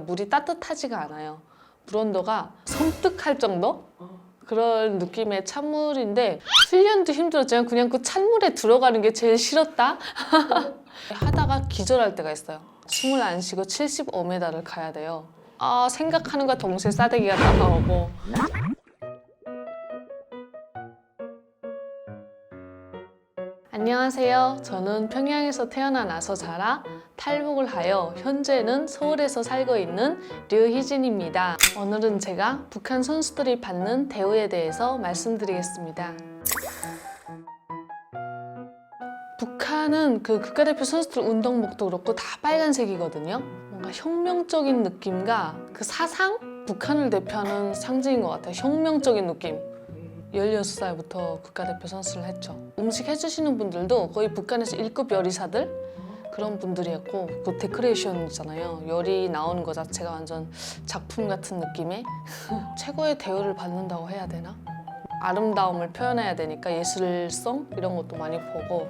물이 따뜻하지가 않아요. 물 온도가 섬뜩할 정도? 그런 느낌의 찬물인데 훈련도 힘들었지만 그냥 그 찬물에 들어가는 게 제일 싫었다? 하다가 기절할 때가 있어요. 숨을 안 쉬고 75m를 가야 돼요. 생각하는과 동시에 싸대기가 다 나오고. 안녕하세요. 저는 평양에서 태어나서 자라 탈북을 하여 현재는 서울에서 살고 있는 류희진입니다. 오늘은 제가 북한 선수들이 받는 대우에 대해서 말씀드리겠습니다. 북한은 그 국가대표 선수들 운동복도 그렇고 다 빨간색이거든요. 뭔가 혁명적인 느낌과 그 사상? 북한을 대표하는 상징인 것 같아요. 혁명적인 느낌. 16살부터 국가대표 선수를 했죠. 음식 해주시는 분들도 거의 북한에서 1급 요리사들? 그런 분들이었고, 그 데코레이션 있잖아요. 요리 나오는 거 자체가 완전 작품 같은 느낌의 최고의 대우를 받는다고 해야 되나? 아름다움을 표현해야 되니까 예술성 이런 것도 많이 보고.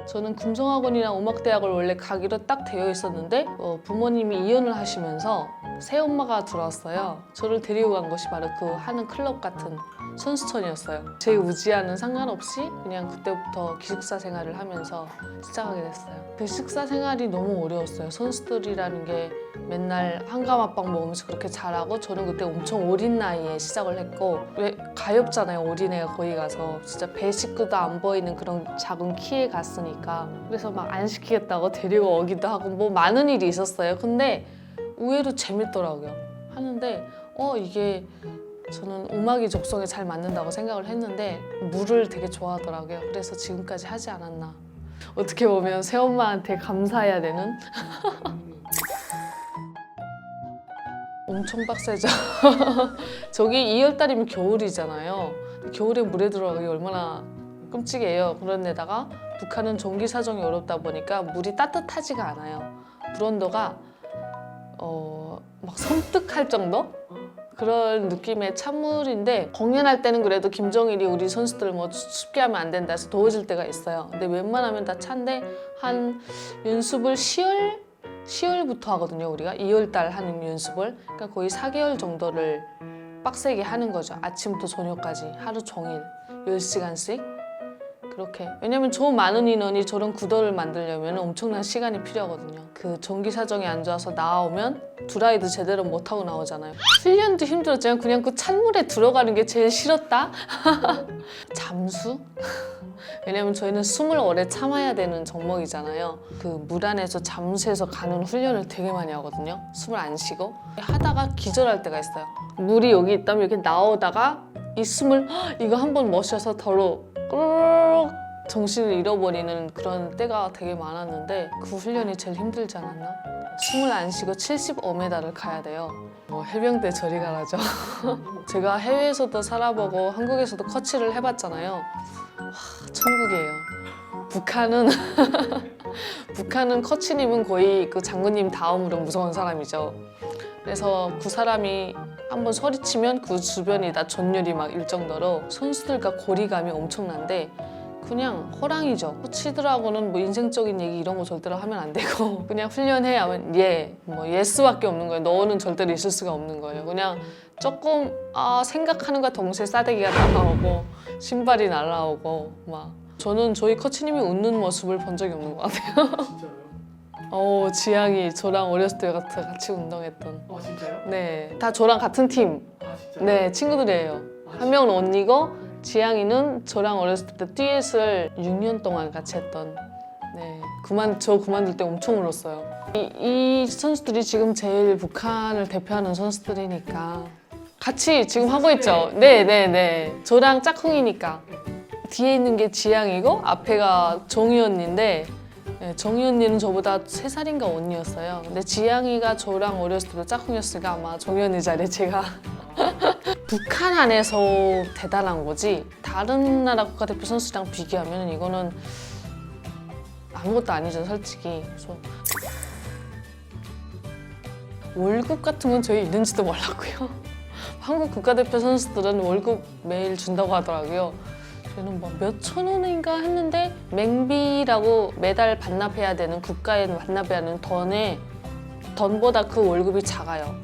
저는 금성학원이나 음악대학을 원래 가기로 딱 되어 있었는데 부모님이 이혼을 하시면서 새엄마가 들어왔어요. 저를 데리고 간 곳이 바로 그 하는 클럽 같은 선수촌이었어요. 제 의지와는 상관없이 그냥 그때부터 기숙사 생활을 하면서 시작하게 됐어요. 그 기숙사 생활이 너무 어려웠어요. 선수들이라는 게 맨날 한가마빵 먹으면서 그렇게 잘하고, 저는 그때 엄청 어린 나이에 시작을 했고, 왜 가엾잖아요. 어린애가 거기 가서 진짜 배식구도 안 보이는 그런 작은 키에 갔으니까. 그래서 막 안 시키겠다고 데리고 오기도 하고 뭐 많은 일이 있었어요. 근데 의외로 재밌더라고요. 하는데 이게 저는 음악이 적성에 잘 맞는다고 생각을 했는데 물을 되게 좋아하더라고요. 그래서 지금까지 하지 않았나. 어떻게 보면 새엄마한테 감사해야 되는? 엄청 빡세죠. 저기 2월달이면 겨울이잖아요. 겨울에 물에 들어가기 얼마나 끔찍해요. 그런데다가 북한은 전기 사정이 어렵다 보니까 물이 따뜻하지가 않아요. 물 온도가 막 섬뜩할 정도? 그런 느낌의 찬물인데, 공연할 때는 그래도 김정일이 우리 선수들 뭐 춥게 하면 안 된다 해서 더워질 때가 있어요. 근데 웬만하면 다 찬데, 한 연습을 10월부터 하거든요. 우리가 2월달 하는 연습을. 그러니까 거의 4개월 정도를 빡세게 하는 거죠. 아침부터 저녁까지 하루 종일 10시간씩 그렇게. 왜냐면 저 많은 인원이 저런 구도를 만들려면 엄청난 시간이 필요하거든요. 그 전기 사정이 안 좋아서 나오면 드라이도 제대로 못하고 나오잖아요. 훈련도 힘들었지만 그냥 그 찬물에 들어가는 게 제일 싫었다? 잠수? 왜냐면 저희는 숨을 오래 참아야 되는 종목이잖아요. 그 물 안에서 잠수해서 가는 훈련을 되게 많이 하거든요. 숨을 안 쉬고. 하다가 기절할 때가 있어요. 물이 여기 있다면 이렇게 나오다가 이 숨을 이거 한번 마셔서 더러 꾸르륵 정신을 잃어버리는 그런 때가 되게 많았는데, 그 훈련이 제일 힘들지 않았나? 숨을 안 쉬고 75m를 가야 돼요. 해병대 저리 가라죠. 제가 해외에서도 살아보고 한국에서도 코치를 해봤잖아요. 천국이에요. 북한은 코치님은 거의 그 장군님 다음으로 무서운 사람이죠. 그래서 그 사람이 한번 소리치면 그 주변이 다 전율이 막 일 정도로 선수들과 고리감이 엄청난데, 그냥 호랑이죠. 코치들하고는 뭐 인생적인 얘기 이런 거 절대로 하면 안 되고 그냥 훈련해 하면 예스밖에 없는 거예요. 너는 절대로 있을 수가 없는 거예요. 그냥 조금 생각하는과 동시에 싸대기가 다 나오고 신발이 날아오고 막. 저는 저희 코치님이 웃는 모습을 본 적이 없는 것 같아요. 진짜요? 지향이 저랑 어렸을 때 같이 운동했던. 진짜요? 네, 다 저랑 같은 팀. 진짜요? 네, 친구들이에요. 한 명은 언니고 지향이는 저랑 어렸을 때 듀엣을 6년 동안 같이 했던. 네, 저 그만둘 때 엄청 울었어요. 이 선수들이 지금 제일 북한을 대표하는 선수들이니까 같이 지금 하고 있죠. 네. 저랑 짝꿍이니까. 뒤에 있는 게 지향이고 앞에가 정희 언니인데, 정희 언니는 저보다 3살인가 언니였어요. 근데 지향이가 저랑 어렸을 때도 짝꿍이었으니까 아마 정희 언니 자리에 제가 북한 안에서 대단한 거지, 다른 나라 국가대표 선수랑 비교하면 이거는 아무것도 아니죠, 솔직히. 그래서 월급 같은 건 저희 있는지도 몰랐고요. 한국 국가대표 선수들은 월급 매일 준다고 하더라고요. 저는 뭐 몇천 원인가 했는데 맹비라고 매달 반납해야 되는 국가에 반납해야 하는 던보다 그 월급이 작아요.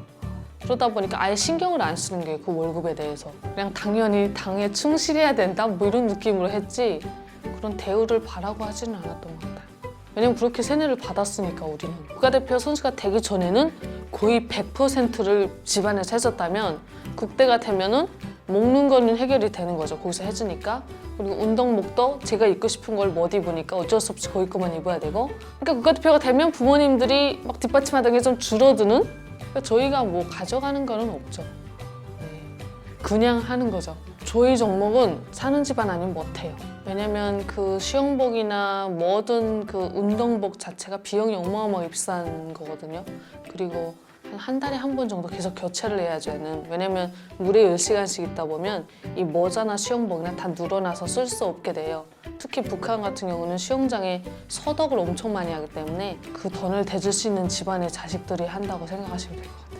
그러다 보니까 아예 신경을 안 쓰는 게 그 월급에 대해서 그냥 당연히 당에 충실해야 된다 뭐 이런 느낌으로 했지 그런 대우를 바라고 하지는 않았던 것 같아요. 왜냐면 그렇게 세뇌를 받았으니까 우리는. 국가대표 선수가 되기 전에는 거의 100%를 집안에서 해줬다면 국대가 되면은 먹는 거는 해결이 되는 거죠. 거기서 해주니까. 그리고 운동복도 제가 입고 싶은 걸 못 입으니까 어쩔 수 없이 거기 것만 입어야 되고. 그러니까 국가대표가 되면 부모님들이 막 뒷받침하던 게 좀 줄어드는? 그러니까 저희가 뭐 가져가는 거는 없죠. 네. 그냥 하는 거죠. 저희 종목은 사는 집안 아니면 못해요. 왜냐면 그 수영복이나 뭐든 그 운동복 자체가 비용이 어마어마하게 비싼 거거든요. 그리고 한 달에 한 번 정도 계속 교체를 해야죠. 얘는. 왜냐면 물에 10시간씩 있다 보면 이 모자나 수영복이나 다 늘어나서 쓸 수 없게 돼요. 특히 북한 같은 경우는 수영장에 소독을 엄청 많이 하기 때문에 그 돈을 대줄 수 있는 집안의 자식들이 한다고 생각하시면 될 것 같아요.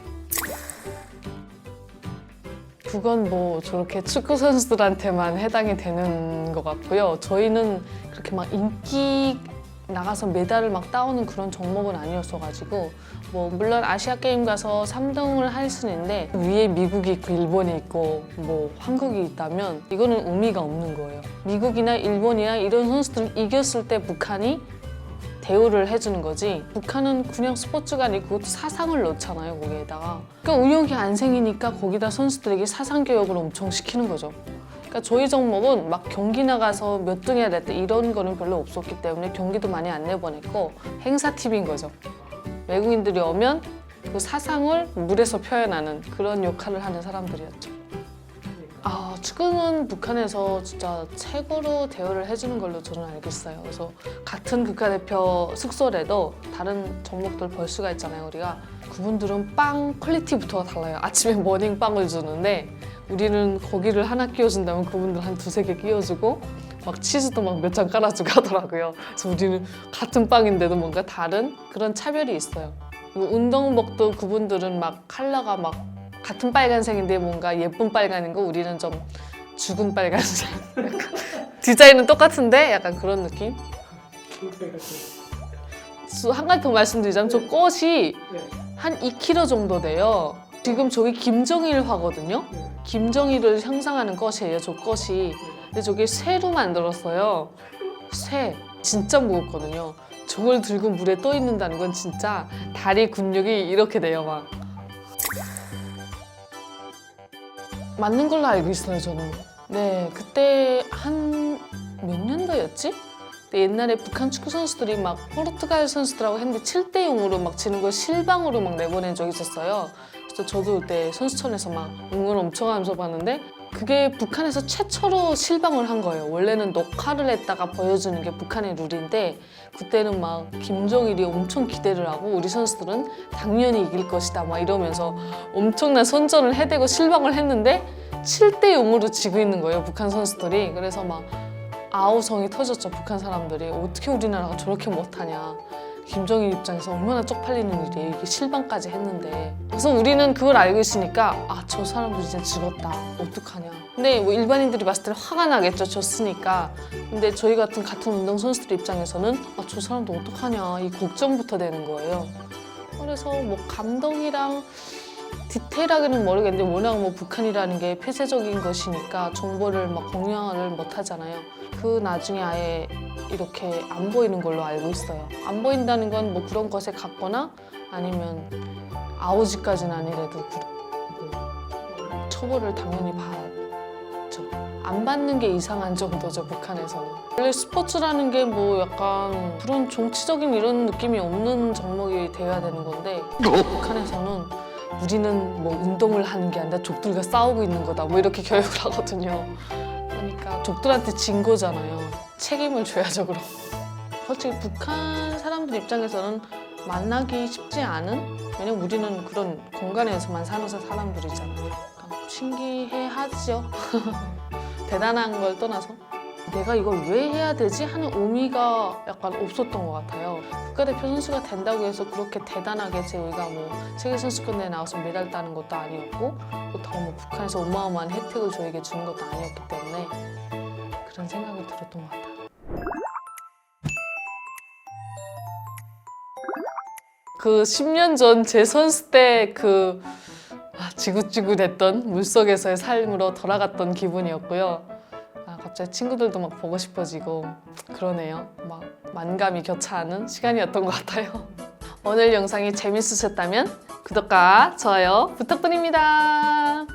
그건 뭐 저렇게 축구 선수들한테만 해당이 되는 것 같고요. 저희는 그렇게 막 인기 나가서 메달을 막 따오는 그런 종목은 아니었어가지고 뭐 물론 아시아 게임 가서 3등을 할 수는 있는데 위에 미국이 있고 일본이 있고 뭐 한국이 있다면 이거는 의미가 없는 거예요. 미국이나 일본이나 이런 선수들 이겼을 때 북한이 대우를 해주는 거지 북한은 그냥 스포츠가 아니고 그것도 사상을 넣잖아요 거기에다가. 그러니까 의욕이 안 생기니까 거기다 선수들에게 사상 교육을 엄청 시키는 거죠. 그러니까 저희 종목은 막 경기 나가서 몇 등 해야 됐다 이런 거는 별로 없었기 때문에 경기도 많이 안 내보냈고 행사팀인 거죠. 외국인들이 오면 그 사상을 물에서 표현하는 그런 역할을 하는 사람들이었죠. 축구는 북한에서 진짜 최고로 대우를 해주는 걸로 저는 알고 있어요. 그래서 같은 국가대표 숙소래도 다른 종목들 볼 수가 있잖아요. 우리가 그분들은 빵 퀄리티부터가 달라요. 아침에 모닝빵을 주는데 우리는 고기를 하나 끼워준다면 그분들 한 두세 개 끼워주고 막 치즈도 막 몇 장 깔아주고 하더라고요. 그래서 우리는 같은 빵인데도 뭔가 다른 그런 차별이 있어요. 그리고 운동복도 그분들은 막 컬러가 막 같은 빨간색인데 뭔가 예쁜 빨간인 거 우리는 좀 죽은 빨간색. 디자인은 똑같은데 약간 그런 느낌? 한 가지 더 말씀드리자면 저 꽃이 한 2kg 정도 돼요. 지금 저기 김정일 화거든요. 김정일을 형상하는 꽃이에요. 저 꽃이. 근데 저게 쇠로 만들었어요. 쇠. 진짜 무겁거든요. 저걸 들고 물에 떠 있는다는 건 진짜 다리 근육이 이렇게 돼요 막. 맞는 걸로 알고 있어요 저는. 네, 그때 한 몇 년도였지? 옛날에 북한 축구 선수들이 막 포르투갈 선수들하고 했는데 7대0으로 막 지는 걸 실방으로 막 내보낸 적이 있었어요. 그래서 저도 그때 선수촌에서 막 응원 엄청 하면서 봤는데 그게 북한에서 최초로 실방을 한 거예요. 원래는 녹화를 했다가 보여주는 게 북한의 룰인데 그때는 막 김정일이 엄청 기대를 하고 우리 선수들은 당연히 이길 것이다 막 이러면서 엄청난 선전을 해대고 실방을 했는데 7대0으로 지고 있는 거예요 북한 선수들이. 그래서 막 아우성이 터졌죠 북한 사람들이. 어떻게 우리나라가 저렇게 못하냐. 김정일 입장에서 얼마나 쪽팔리는 일이에요. 이게 실방까지 했는데. 그래서 우리는 그걸 알고 있으니까 저 사람들 이제 죽었다. 어떡하냐. 근데 뭐 일반인들이 봤을 때는 화가 나겠죠. 졌으니까. 근데 저희 같은 운동선수들 입장에서는 저 사람들 어떡하냐. 이 걱정부터 되는 거예요. 그래서 뭐 감동이랑 디테일하게는 모르겠는데 워낙 뭐 북한이라는 게 폐쇄적인 것이니까 정보를 막 공유를 못 하잖아요. 그 나중에 아예 이렇게 안 보이는 걸로 알고 있어요. 안 보인다는 건 뭐 그런 것에 갔거나 아니면 아우지까지는 아니래도 처벌을 당연히 받죠. 안 받는 게 이상한 정도죠 북한에서는. 원래 스포츠라는 게 뭐 약간 그런 정치적인 이런 느낌이 없는 종목이 되어야 되는 건데 북한에서는 우리는 뭐 운동을 하는 게 아니라 족들과 싸우고 있는 거다 뭐 이렇게 교육을 하거든요. 그러니까 족들한테 진 거잖아요. 책임을 져야죠 그럼. 솔직히 북한 사람들 입장에서는 만나기 쉽지 않은? 왜냐면 우리는 그런 공간에서만 사는 사람들이잖아요. 신기해하죠. 대단한 걸 떠나서 내가 이걸 왜 해야 되지? 하는 의미가 약간 없었던 것 같아요. 국가대표 선수가 된다고 해서 그렇게 대단하게 저희가 뭐 세계선수권대회 나와서 메달 따는 것도 아니었고 더 뭐 북한에서 어마어마한 혜택을 저에게 주는 것도 아니었기 때문에 그런 생각이 들었던 것 같아요. 그 10년 전 제 선수 때 그 지긋지긋했던 물속에서의 삶으로 돌아갔던 기분이었고요. 갑자기 친구들도 막 보고 싶어지고 그러네요. 막 만감이 교차하는 시간이었던 것 같아요. 오늘 영상이 재밌으셨다면 구독과 좋아요 부탁드립니다.